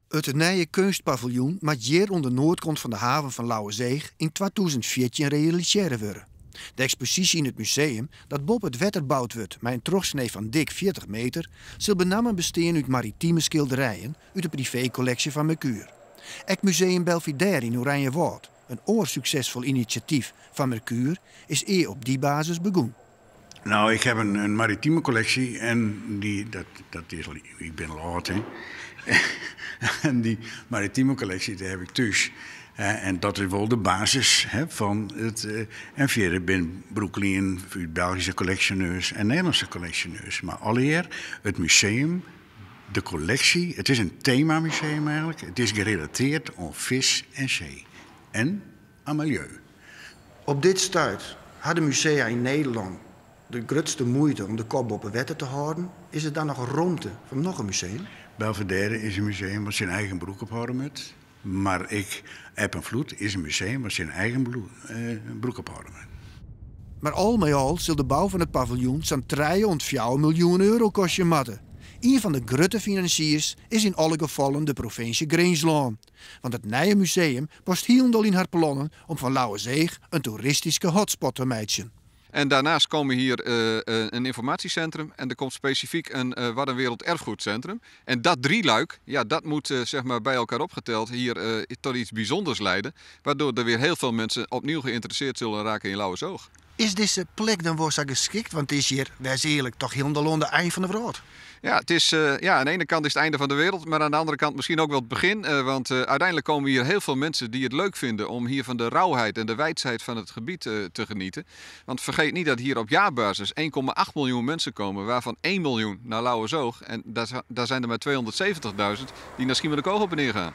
Het nieuwe kunstpaviljoen moet hier aan de noordkant van de haven van Lauwerzeeg in 2014 realiseren worden. De expositie in het museum, dat boven het wetter gebouwd wordt met een trochtsnee van dik 40 meter, zal benamen bestaan uit maritieme schilderijen uit de privécollectie van Mercure. Het museum Belvedere in Oranjewoud, een oorsuccesvol initiatief van Mercure, is op die basis begonnen. Nou, ik heb een maritieme collectie en dat is, ik ben al oud, hè. En die maritieme collectie die heb ik thuis. En dat is wel de basis van het. En verder ben Brooklyn, Belgische collectioneurs en Nederlandse collectioneurs. Maar allereerst het museum, de collectie. Het is een themamuseum eigenlijk. Het is gerelateerd aan vis en zee. En aan milieu. Op dit stuit hadden musea in Nederland de grootste moeite om de kop op het wetter te houden. Is er dan nog ruimte voor nog een museum? Belvedere is een museum wat zijn eigen broek ophouden moet. Maar Eb en Vloed is een museum wat zijn eigen broek ophouden moet. Maar al met al zal de bouw van het paviljoen zo'n 3,4 miljoen euro kosten matten. Een van de grote financiers is in alle gevallen de provincie Gelderland. Want het nieuwe museum past helemaal in haar plannen om van Lauwerzeeg een toeristische hotspot te maken. En daarnaast komen hier een informatiecentrum en er komt specifiek een Wat een Wereld Erfgoedcentrum. En dat drieluik, ja, dat moet zeg maar bij elkaar opgeteld hier tot iets bijzonders leiden. Waardoor er weer heel veel mensen opnieuw geïnteresseerd zullen raken in Lauwersoog. Is deze plek dan wel zo geschikt? Want het is hier, wees eerlijk, toch helemaal de eind van de wereld. Ja, het is, aan de ene kant is het einde van de wereld, maar aan de andere kant misschien ook wel het begin. Want uiteindelijk komen hier heel veel mensen die het leuk vinden om hier van de rauwheid en de wijsheid van het gebied te genieten. Want vergeet niet dat hier op jaarbasis 1,8 miljoen mensen komen, waarvan 1 miljoen naar Lauwersoog. En daar zijn er maar 270.000 die naar Schiermonnikoog op en neer gaan.